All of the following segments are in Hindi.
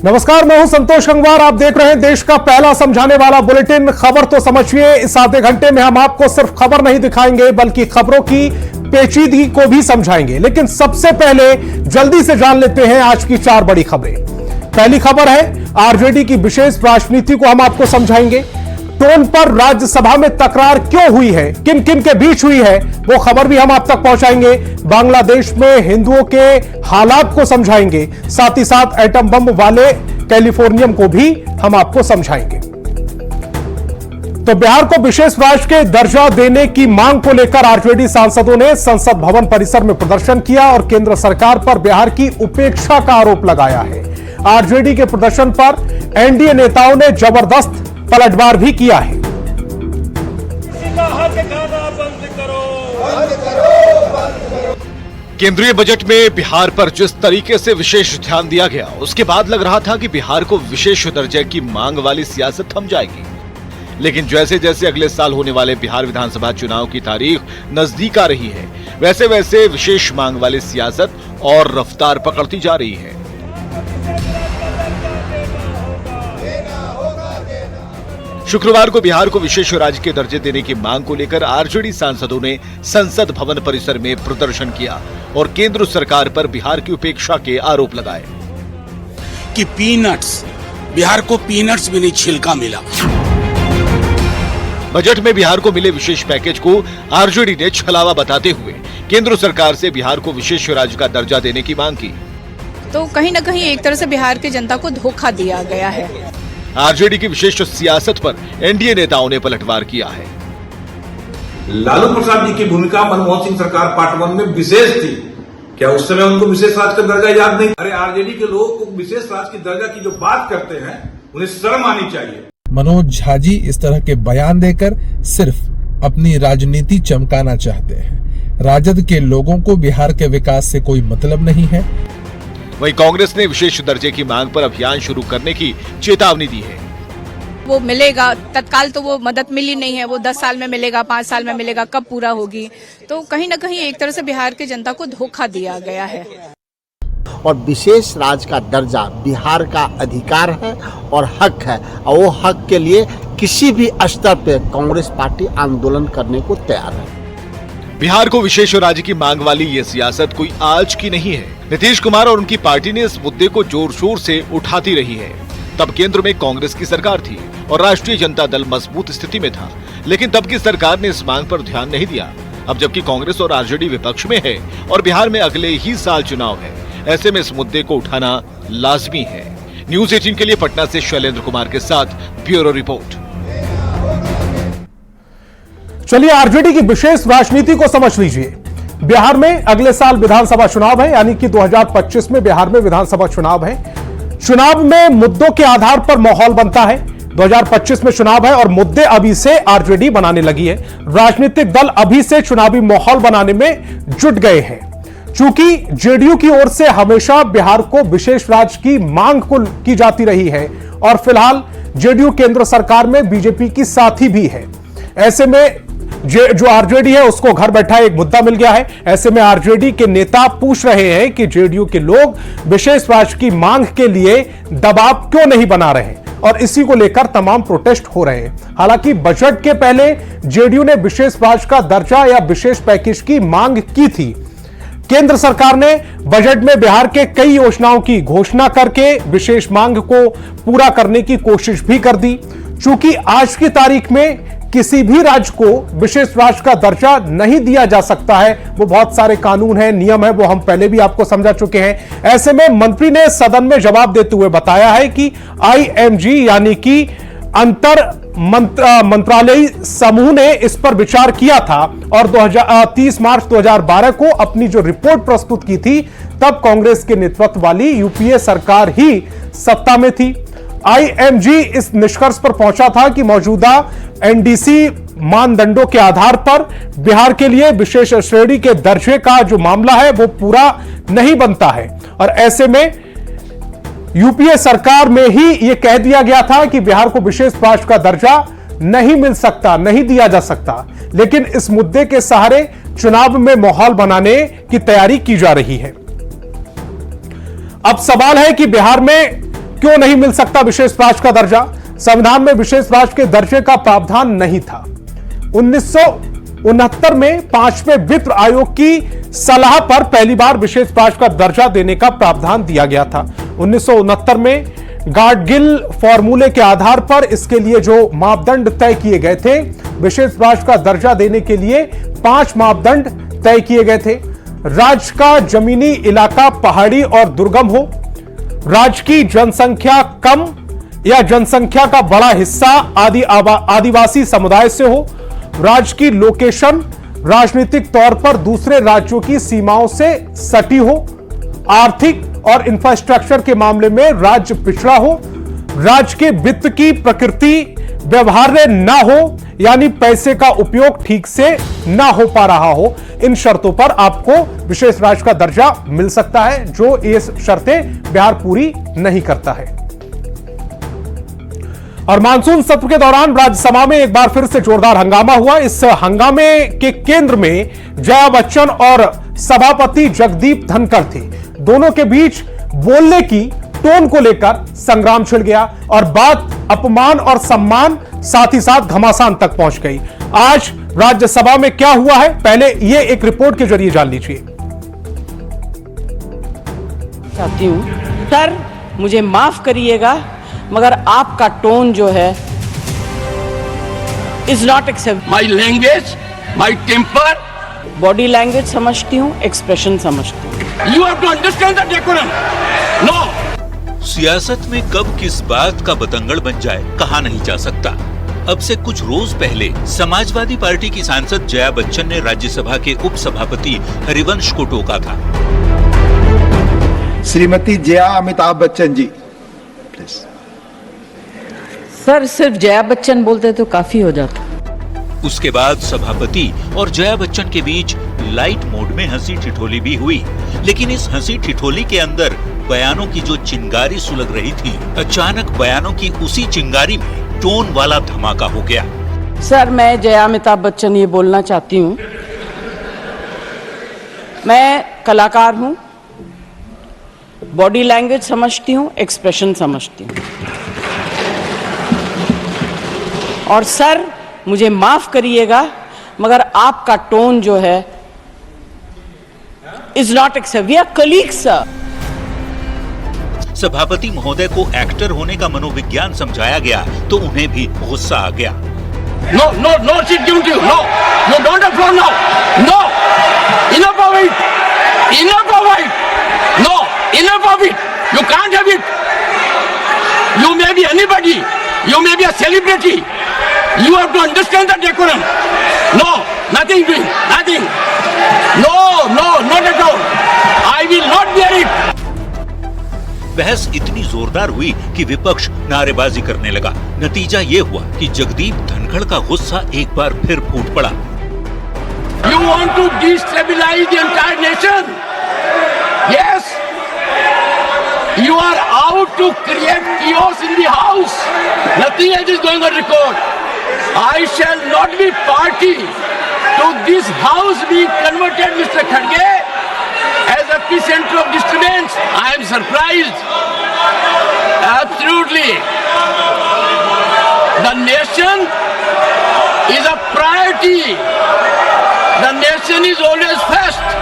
नमस्कार, मैं हूं संतोष गंगवार। आप देख रहे हैं देश का पहला समझाने वाला बुलेटिन। खबर तो समझिए। इस आधे घंटे में हम आपको सिर्फ खबर नहीं दिखाएंगे बल्कि खबरों की पेचीदगी को भी समझाएंगे। लेकिन सबसे पहले जल्दी से जान लेते हैं आज की 4 बड़ी खबरें। पहली खबर है आरजेडी की विशेष राजनीति को हम आपको समझाएंगे। टोन पर राज्यसभा में तकरार क्यों हुई है, किन किन के बीच हुई है, वो खबर भी हम आप तक पहुंचाएंगे। बांग्लादेश में हिंदुओं के हालात को समझाएंगे। साथ ही साथ एटम बम वाले कैलिफोर्नियम को भी हम आपको समझाएंगे। तो बिहार को विशेष राज्य के दर्जा देने की मांग को लेकर आरजेडी सांसदों ने संसद भवन परिसर में प्रदर्शन किया और केंद्र सरकार पर बिहार की उपेक्षा का आरोप लगाया है। आरजेडी के प्रदर्शन पर एनडीए नेताओं ने जबरदस्त पलटवार भी किया है। केंद्रीय बजट में बिहार पर जिस तरीके से विशेष ध्यान दिया गया, उसके बाद लग रहा था कि बिहार को विशेष दर्जे की मांग वाली सियासत थम जाएगी। लेकिन जैसे जैसे अगले साल होने वाले बिहार विधानसभा चुनाव की तारीख नजदीक आ रही है, वैसे वैसे विशेष मांग वाली सियासत और रफ्तार पकड़ती जा रही है। शुक्रवार को बिहार को विशेष राज्य के दर्जे देने की मांग को लेकर आरजेडी सांसदों ने संसद भवन परिसर में प्रदर्शन किया और केंद्र सरकार पर बिहार की उपेक्षा के आरोप लगाए कि बिहार को पीनट्स भी नहीं छिलका मिला। बजट में बिहार को मिले विशेष पैकेज को आरजेडी ने छलावा बताते हुए केंद्र सरकार से बिहार को विशेष राज्य का दर्जा देने की मांग की। तो कहीं न कहीं एक तरह से बिहार की जनता को धोखा दिया गया है। आरजेडी की विशेष सियासत पर एनडीए नेताओं ने पलटवार किया है। लालू प्रसाद जी की भूमिका मनमोहन सिंह सरकार पार्ट 1 में विशेष थी। क्या उस समय उनको विशेष राज्य का दर्जा याद नहीं? अरे आरजेडी के लोग को विशेष राज्य की दर्जा की जो बात करते हैं, उन्हें शर्म आनी चाहिए। मनोज झा जी इस तरह के बयान देकर सिर्फ अपनी राजनीति चमकाना चाहते हैं। राजद के लोगों को बिहार के विकास से कोई मतलब नहीं है। वहीं कांग्रेस ने विशेष दर्जे की मांग पर अभियान शुरू करने की चेतावनी दी है। वो मिलेगा, तत्काल तो वो मदद मिली नहीं है। वो 10 साल में मिलेगा, 5 साल में मिलेगा, कब पूरा होगी? तो कहीं न कहीं एक तरह से बिहार की जनता को धोखा दिया गया है। और विशेष राज्य का दर्जा बिहार का अधिकार है और हक है, और वो हक के लिए किसी भी स्तर पे कांग्रेस पार्टी आंदोलन करने को तैयार है। बिहार को विशेष राज्य की मांग वाली ये सियासत कोई आज की नहीं है। नीतीश कुमार और उनकी पार्टी ने इस मुद्दे को जोर शोर से उठाती रही है। तब केंद्र में कांग्रेस की सरकार थी और राष्ट्रीय जनता दल मजबूत स्थिति में था, लेकिन तब की सरकार ने इस मांग पर ध्यान नहीं दिया। अब जबकि कांग्रेस और आरजेडी विपक्ष में है और बिहार में अगले ही साल चुनाव है, ऐसे में इस मुद्दे को उठाना लाजमी है। न्यूज 18 के लिए पटना से शैलेंद्र कुमार के साथ ब्यूरो रिपोर्ट। चलिए आरजेडी की विशेष राजनीति को समझ लीजिए। बिहार में अगले साल विधानसभा चुनाव है, यानी कि 2025 में बिहार में विधानसभा चुनाव है। चुनाव में मुद्दों के आधार पर माहौल बनता है। 2025 में चुनाव है और मुद्दे अभी से आरजेडी बनाने लगी है। राजनीतिक दल अभी से चुनावी माहौल बनाने में जुट गए हैं। चूंकि जेडीयू की ओर से हमेशा बिहार को विशेष राज्य की मांग की जाती रही है और फिलहाल जेडीयू केंद्र सरकार में बीजेपी की साथी भी है। ऐसे में जो आरजेडी है उसको घर बैठा एक मुद्दा मिल गया है। ऐसे में आरजेडी के नेता पूछ रहे हैं कि जेडीयू के लोग विशेष राज्य की मांग के लिए दबाव क्यों नहीं बना रहे, और इसी को लेकर तमाम प्रोटेस्ट हो रहे हैं। हालांकि बजट के पहले जेडीयू ने विशेष राज्य का दर्जा या विशेष पैकेज की मांग की थी। केंद्र सरकार ने बजट में बिहार के कई योजनाओं की घोषणा करके विशेष मांग को पूरा करने की कोशिश भी कर दी। चूंकि आज की तारीख में किसी भी राज्य को विशेष राज्य का दर्जा नहीं दिया जा सकता है, वो बहुत सारे कानून हैं, नियम है, वो हम पहले भी आपको समझा चुके हैं। ऐसे में मंत्री ने सदन में जवाब देते हुए बताया है कि आईएमजी यानी कि अंतर मंत्रालयी समूह ने इस पर विचार किया था और 30 मार्च 2012 को अपनी जो रिपोर्ट प्रस्तुत की थी, तब कांग्रेस के नेतृत्व वाली यूपीए सरकार ही सत्ता में थी। आईएमजी इस निष्कर्ष पर पहुंचा था कि मौजूदा एनडीसी मानदंडों के आधार पर बिहार के लिए विशेष श्रेणी के दर्जे का जो मामला है वो पूरा नहीं बनता है, और ऐसे में यूपीए सरकार में ही यह कह दिया गया था कि बिहार को विशेष राज्य का दर्जा नहीं मिल सकता, नहीं दिया जा सकता। लेकिन इस मुद्दे के सहारे चुनाव में माहौल बनाने की तैयारी की जा रही है। अब सवाल है कि बिहार में क्यों नहीं मिल सकता विशेष राज्य का दर्जा? संविधान में विशेष राज्य के दर्जे का प्रावधान नहीं था। 1969 में 5वें वित्त आयोग की सलाह पर पहली बार विशेष राज्य का दर्जा देने का प्रावधान दिया गया था। 1969 में गाडगिल फॉर्मूले के आधार पर इसके लिए जो मापदंड तय किए गए थे, विशेष राज्य का दर्जा देने के लिए 5 मापदंड तय किए गए थे। राज्य का जमीनी इलाका पहाड़ी और दुर्गम हो, राज्य की जनसंख्या कम या जनसंख्या का बड़ा हिस्सा आदिवासी समुदाय से हो, राज्य की लोकेशन राजनीतिक तौर पर दूसरे राज्यों की सीमाओं से सटी हो, आर्थिक और इंफ्रास्ट्रक्चर के मामले में राज्य पिछड़ा हो, राज्य के वित्त की प्रकृति व्यवहार्य ना हो, यानी पैसे का उपयोग ठीक से ना हो पा रहा हो। इन शर्तों पर आपको विशेष राज्य का दर्जा मिल सकता है, जो ये शर्तें बिहार पूरी नहीं करता है। और मानसून सत्र के दौरान राज्यसभा में एक बार फिर से जोरदार हंगामा हुआ। इस हंगामे के केंद्र में जया बच्चन और सभापति जगदीप धनखड़ थे। दोनों के बीच बोलने की टोन को लेकर संग्राम छिड़ गया और बात अपमान और सम्मान साथ ही साथ घमासान तक पहुंच गई। आज राज्यसभा में क्या हुआ है, पहले ये एक रिपोर्ट के जरिए जान लीजिए। चाहती हूं सर, मुझे माफ करिएगा, मगर आपका टोन जो है is not accept. My language, my temper, body language समझती हूँ, एक्सप्रेशन समझती हूँ। You have to understand the decorum. No, सियासत में कब किस बात का बतंगड़ बन जाए कहा नहीं जा सकता। अब से कुछ रोज पहले समाजवादी पार्टी की सांसद जया बच्चन ने राज्यसभा के उपसभापति हरिवंश को टोका था। श्रीमती जया अमिताभ बच्चन जी, प्लीज। सर, सिर्फ जया बच्चन बोलते तो काफी हो जाता। उसके बाद सभापति और जया बच्चन के बीच लाइट मोड में हंसी ठिठोली भी हुई, लेकिन इस हंसी ठिठोली के अंदर बयानों की जो चिंगारी सुलग रही थी, अचानक बयानों की उसी चिंगारी में टोन वाला धमाका हो गया। सर, मैं जया अमिताभ बच्चन ये बोलना चाहती हूँ, मैं कलाकार हूँ, बॉडी लैंग्वेज समझती हूँ, एक्सप्रेशन समझती हूँ। और सर, मुझे माफ करिएगा, मगर आपका टोन जो है is not accept. We are colleagues sir. सभापति महोदय को एक्टर होने का मनोविज्ञान समझाया गया तो उन्हें भी गुस्सा आ गया। No, no, no seat given to you. No, you don't have floor now. No, enough of it, enough of it, no, enough of it, you can't have it. You may be anybody, you may be a celebrity, you have to understand the decorum. No, nothing doing, nothing. No, no, not at all. I will not bear it. बहस इतनी जोरदार हुई कि विपक्ष नारेबाजी करने लगा। नतीजा ये हुआ कि जगदीप धनखड़ का गुस्सा एक बार फिर फूट पड़ा। You want to destabilize the entire nation? Yes. You are out to create chaos in the house. Nothing else is going on record. I shall not be party to this house being converted, Mr. Khadge, as a epicenter of disturbance. I am surprised. Absolutely. The nation is a priority. The nation is always first.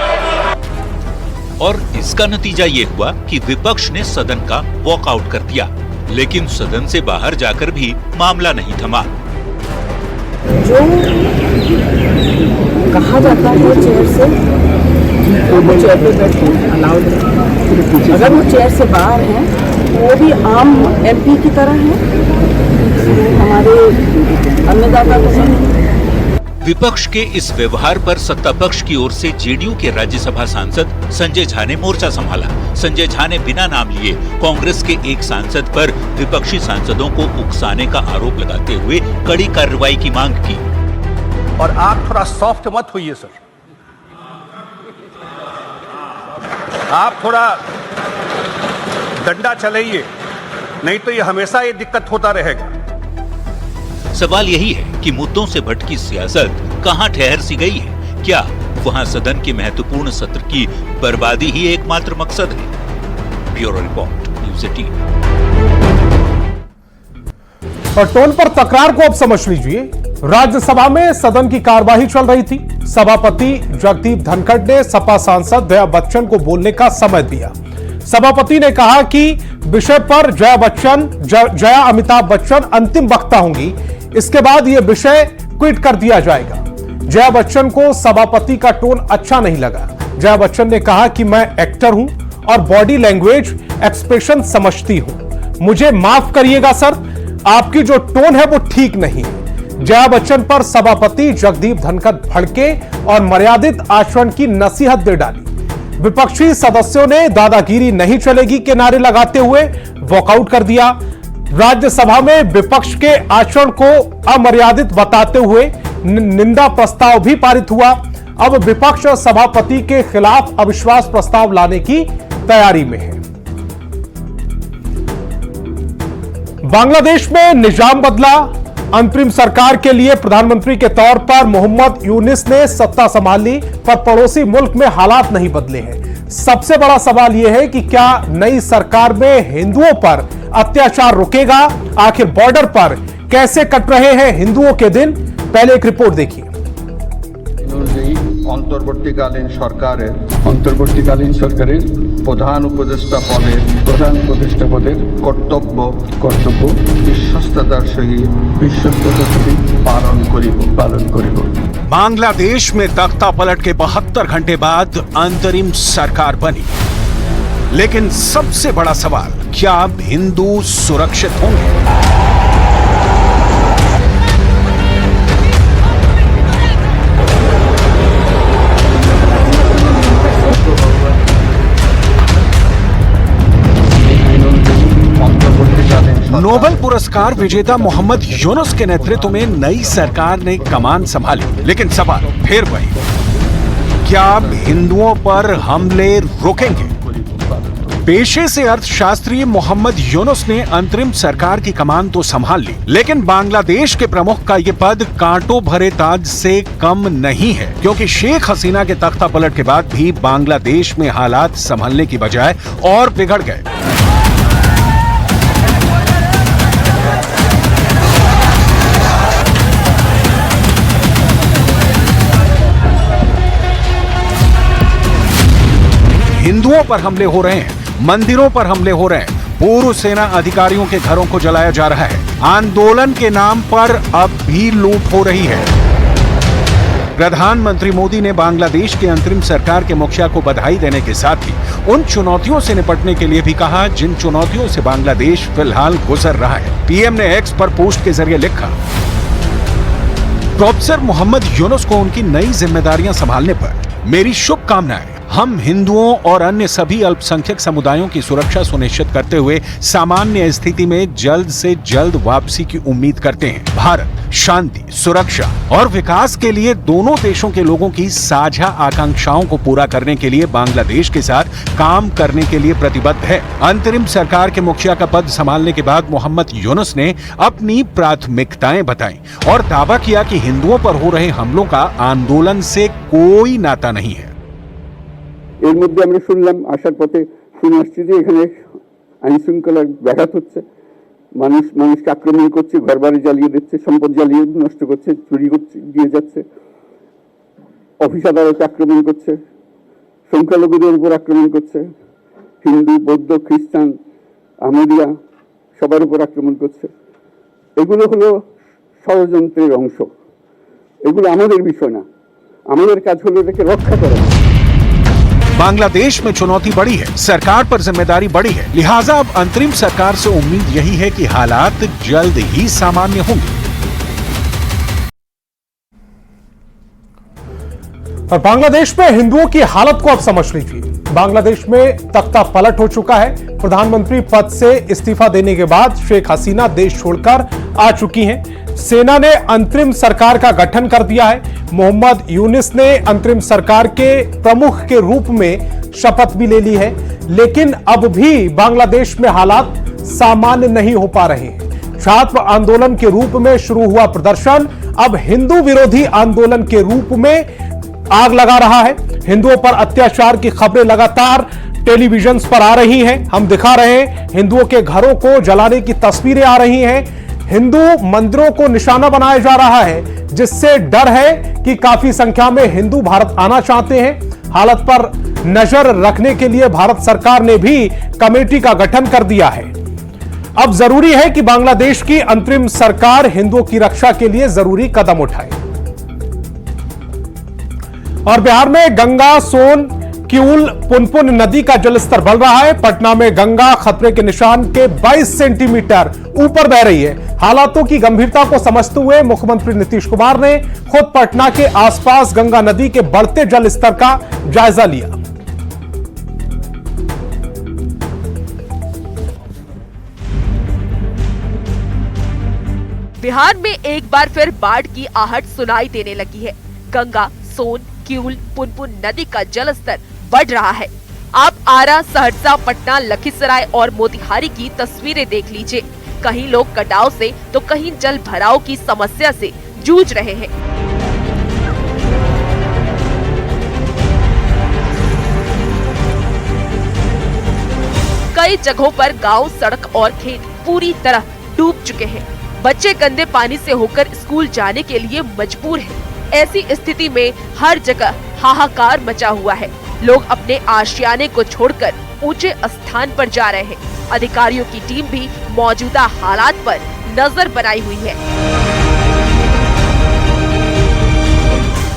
और इसका नतीजा ये हुआ कि विपक्ष ने सदन का वॉकआउट कर दिया, लेकिन सदन से बाहर जाकर भी मामला नहीं थमा। जो कहा जाता है चेयर से, वो चेयर पे बैठे अलाउड है। अगर वो चेयर से बाहर हैं, वो भी आम एमपी की तरह हैं, हमारे अन्नदाता तो हैं। विपक्ष के इस व्यवहार पर सत्ता पक्ष की ओर से जेडीयू के राज्यसभा सांसद संजय झा ने मोर्चा संभाला। संजय झा ने बिना नाम लिए कांग्रेस के एक सांसद पर विपक्षी सांसदों को उकसाने का आरोप लगाते हुए कड़ी कार्रवाई की मांग की। और आप थोड़ा सॉफ्ट मत होइए सर, आप थोड़ा डंडा चलाइए, नहीं तो ये हमेशा ये दिक्कत होता रहेगा। सवाल यही है कि मुद्दों से भटकी सियासत कहां ठहर सी गई है? क्या वहां सदन के महत्वपूर्ण सत्र की बर्बादी ही एकमात्र मकसद है? Bureau report. सिटी। और टोन पर तकरार को अब समझ लीजिए। राज्यसभा में सदन की कार्यवाही चल रही थी। सभापति जगदीप धनखड़ ने सपा सांसद जया बच्चन को बोलने का समय दिया। सभापति ने कहा कि विषय पर जया अमिताभ बच्चन अंतिम वक्ता होंगी, इसके बाद यह विषय क्विट कर दिया जाएगा। जया बच्चन को सभापति का टोन अच्छा नहीं लगा। जया बच्चन ने कहा कि मैं एक्टर हूं और बॉडी लैंग्वेज एक्सप्रेशन समझती हूं, मुझे माफ करिएगा सर, आपकी जो टोन है वो ठीक नहीं है। जया बच्चन पर सभापति जगदीप धनखड़ भड़के और मर्यादित आचरण की नसीहत दे डाली। विपक्षी सदस्यों ने दादागिरी नहीं चलेगी के नारे लगाते हुए वॉकआउट कर दिया। राज्यसभा में विपक्ष के आचरण को अमर्यादित बताते हुए निंदा प्रस्ताव भी पारित हुआ। अब विपक्ष सभापति के खिलाफ अविश्वास प्रस्ताव लाने की तैयारी में है। बांग्लादेश में निजाम बदला। अंतरिम सरकार के लिए प्रधानमंत्री के तौर पर मोहम्मद यूनिस ने सत्ता संभाल ली, पर पड़ोसी मुल्क में हालात नहीं बदले हैं। सबसे बड़ा सवाल यह है कि क्या नई सरकार में हिंदुओं पर अत्याचार रुकेगा? आखिर बॉर्डर पर कैसे कट रहे हैं हिंदुओं के दिन? पहले एक रिपोर्ट देखिए। অন্তর্বর্তীকালীন সরকারের প্রধান উপদেষ্টা পদের কর্তব্য বিশ্বস্ততার সহিত পালন করিব। बांग्लादेश में तख्ता पलट के 72 घंटे बाद अंतरिम सरकार बनी, लेकिन सबसे बड़ा सवाल, क्या अब हिंदू सुरक्षित होंगे? नोबेल पुरस्कार विजेता मोहम्मद यूनुस के नेतृत्व में नई सरकार ने कमान संभाली, लेकिन सवाल फिर वही, क्या अब हिंदुओं पर हमले रुकेंगे? पेशे से अर्थशास्त्री मोहम्मद यूनुस ने अंतरिम सरकार की कमान तो संभाल ली, लेकिन बांग्लादेश के प्रमुख का यह पद कांटों भरे ताज से कम नहीं है, क्योंकि शेख हसीना के तख्ता पलट के बाद भी बांग्लादेश में हालात संभलने की बजाय और बिगड़ गए। हिंदुओं पर हमले हो रहे हैं, मंदिरों पर हमले हो रहे हैं, पूर्व सेना अधिकारियों के घरों को जलाया जा रहा है, आंदोलन के नाम पर अब भी लूट हो रही है। प्रधानमंत्री मोदी ने बांग्लादेश के अंतरिम सरकार के मुखिया को बधाई देने के साथ ही उन चुनौतियों से निपटने के लिए भी कहा जिन चुनौतियों से बांग्लादेश फिलहाल गुजर रहा है। पीएम ने एक्स पर पोस्ट के जरिए लिखा, प्रोफेसर मोहम्मद यूनुस को उनकी नई जिम्मेदारियां संभालने पर मेरी शुभकामनाएं। हम हिंदुओं और अन्य सभी अल्पसंख्यक समुदायों की सुरक्षा सुनिश्चित करते हुए सामान्य स्थिति में जल्द से जल्द वापसी की उम्मीद करते हैं। भारत शांति, सुरक्षा और विकास के लिए दोनों देशों के लोगों की साझा आकांक्षाओं को पूरा करने के लिए बांग्लादेश के साथ काम करने के लिए प्रतिबद्ध है। अंतरिम सरकार के मुखिया का पद संभालने के बाद मोहम्मद यूनुस ने अपनी प्राथमिकताएं बताई और दावा किया कि हिंदुओं पर हो रहे हमलों का आंदोलन से कोई नाता नहीं है। এর মধ্যে আমরা শুনলাম আসার পথে শুনে আসছি যে এখানে আইন শৃঙ্খলার ব্যাঘাত হচ্ছে, মানুষকে আক্রমণ করছে, ঘরবাড়ি জ্বালিয়ে দিচ্ছে, সম্পদ জ্বালিয়ে নষ্ট করছে, চুরি করছে, দিয়ে যাচ্ছে, অফিস আদালতে আক্রমণ করছে, সংখ্যালঘুদের উপর আক্রমণ করছে, হিন্দু, বৌদ্ধ, খ্রিস্টান, আহমদিয়া সবার উপর আক্রমণ করছে। এগুলো হলো ষড়যন্ত্রের অংশ। এগুলো আমাদের বিষয় না, আমাদের কাজ হলো এটাকে রক্ষা করা। बांग्लादेश में चुनौती बढ़ी है, सरकार पर जिम्मेदारी बढ़ी है, लिहाजा अब अंतरिम सरकार से उम्मीद यही है कि हालात जल्द ही सामान्य होंगे। और बांग्लादेश में हिंदुओं की हालत को अब समझ लीजिए। बांग्लादेश में तख्ता पलट हो चुका है। प्रधानमंत्री पद से इस्तीफा देने के बाद शेख हसीना देश छोड़कर आ चुकी हैं। सेना ने अंतरिम सरकार का गठन कर दिया है। मोहम्मद यूनिस ने अंतरिम सरकार के प्रमुख के रूप में शपथ भी ले ली है, लेकिन अब भी बांग्लादेश में हालात सामान्य नहीं हो पा रहे हैं। छात्र आंदोलन के रूप में शुरू हुआ प्रदर्शन अब हिंदू विरोधी आंदोलन के रूप में आग लगा रहा है। हिंदुओं पर अत्याचार की खबरें लगातार टेलीविजन पर आ रही हैं, हम दिखा रहे हैं। हिंदुओं के घरों को जलाने की तस्वीरें आ रही हैं। हिंदू मंदिरों को निशाना बनाया जा रहा है, जिससे डर है कि काफी संख्या में हिंदू भारत आना चाहते हैं। हालत पर नजर रखने के लिए भारत सरकार ने भी कमेटी का गठन कर दिया है। अब जरूरी है कि बांग्लादेश की अंतरिम सरकार हिंदुओं की रक्षा के लिए जरूरी कदम उठाए। और बिहार में गंगा, सोन, किऊल, पुनपुन नदी का जलस्तर बढ़ रहा है। पटना में गंगा खतरे के निशान के 22 सेंटीमीटर ऊपर बह रही है। हालातों की गंभीरता को समझते हुए मुख्यमंत्री नीतीश कुमार ने खुद पटना के आसपास गंगा नदी के बढ़ते जल स्तर का जायजा लिया। बिहार में एक बार फिर बाढ़ की आहट सुनाई देने लगी है। गंगा, सोन, किऊल, पुनपुन नदी का जलस्तर बढ़ रहा है। आप आरा, सहरसा, पटना, लखीसराय और मोतिहारी की तस्वीरें देख लीजिए। कहीं लोग कटाव से तो कहीं जल भराव की समस्या से जूझ रहे हैं। कई जगहों पर गांव, सड़क और खेत पूरी तरह डूब चुके हैं। बच्चे गंदे पानी से होकर स्कूल जाने के लिए मजबूर हैं। ऐसी स्थिति में हर जगह हाहाकार मचा हुआ है। लोग अपने आशियाने को छोड़कर ऊंचे स्थान पर जा रहे हैं। अधिकारियों की टीम भी मौजूदा हालात पर नजर बनाई हुई है।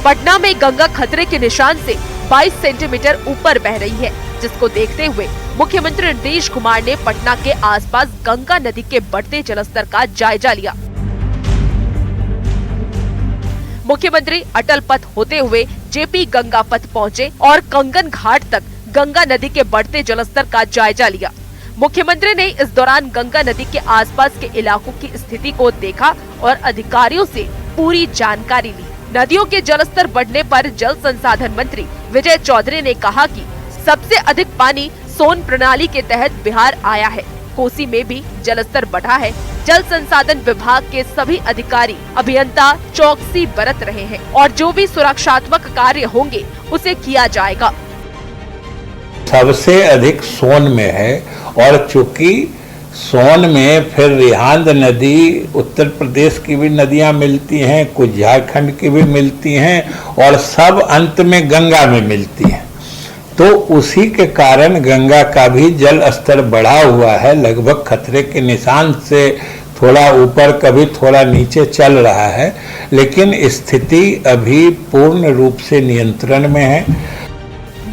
पटना में गंगा खतरे के निशान से 22 सेंटीमीटर ऊपर बह रही है, जिसको देखते हुए मुख्यमंत्री नीतीश कुमार ने पटना के आसपास गंगा नदी के बढ़ते जलस्तर का जायजा लिया। मुख्यमंत्री अटल पथ होते हुए जेपी गंगा पथ पहुँचे और कंगन घाट तक गंगा नदी के बढ़ते जलस्तर का जायजा लिया। मुख्यमंत्री ने इस दौरान गंगा नदी के आसपास के इलाकों की स्थिति को देखा और अधिकारियों से पूरी जानकारी ली। नदियों के जलस्तर बढ़ने पर जल संसाधन मंत्री विजय चौधरी ने कहा कि सबसे अधिक पानी सोन प्रणाली के तहत बिहार आया है। कोसी में भी जलस्तर बढ़ा है। जल संसाधन विभाग के सभी अधिकारी, अभियंता चौकसी बरत रहे हैं और जो भी सुरक्षात्मक कार्य होंगे उसे किया जाएगा। सबसे अधिक सोन में है और चूंकि सोन में फिर रिहांद नदी, उत्तर प्रदेश की भी नदियां मिलती हैं, कुछ झारखंड की भी मिलती हैं और सब अंत में गंगा में मिलती हैं, तो उसी के कारण गंगा का भी जल स्तर बढ़ा हुआ है। लगभग खतरे के निशान से थोड़ा ऊपर, कभी थोड़ा नीचे चल रहा है, लेकिन स्थिति अभी पूर्ण रूप से नियंत्रण में है।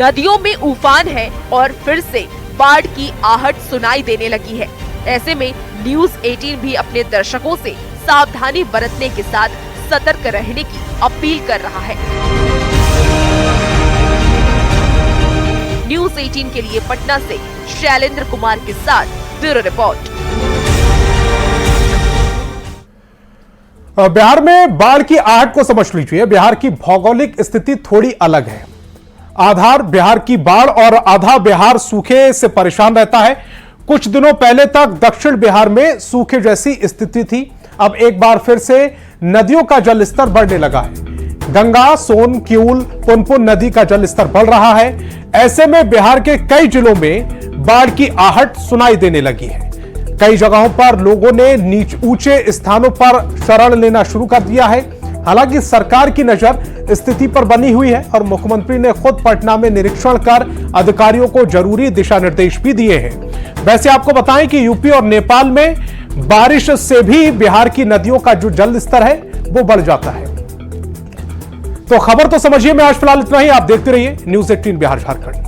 नदियों में उफान है और फिर से बाढ़ की आहट सुनाई देने लगी है। ऐसे में न्यूज़ 18 भी अपने दर्शकों से सावधानी बरतने के साथ सतर्क रहने की अपील कर रहा है। न्यूज़ 18 के लिए पटना से शैलेंद्र कुमार के साथ ब्यूरो रिपोर्ट। बिहार में बाढ़ की आहट को समझ लीजिए। बिहार की भौगोलिक स्थिति थोड़ी अलग है। आधा बिहार की बाढ़ और आधा बिहार सूखे से परेशान रहता है। कुछ दिनों पहले तक दक्षिण बिहार में सूखे जैसी स्थिति थी। अब एक बार फिर से नदियों का जलस्तर बढ़ने लगा है। गंगा, सोन, किऊल, पुनपुन नदी का जलस्तर बढ़ रहा है। ऐसे में बिहार के कई जिलों में बाढ़ की आहट सुनाई देने लगी है। कई जगहों पर लोगों ने ऊंचे स्थानों पर शरण लेना शुरू कर दिया है। हालांकि सरकार की नजर स्थिति पर बनी हुई है और मुख्यमंत्री ने खुद पटना में निरीक्षण कर अधिकारियों को जरूरी दिशा निर्देश भी दिए हैं। वैसे आपको बताएं कि यूपी और नेपाल में बारिश से भी बिहार की नदियों का जो जल स्तर है वो बढ़ जाता है। तो खबर तो समझिए। मैं आज फिलहाल इतना ही। आप देखते रहिए न्यूज़ 18 बिहार झारखंड।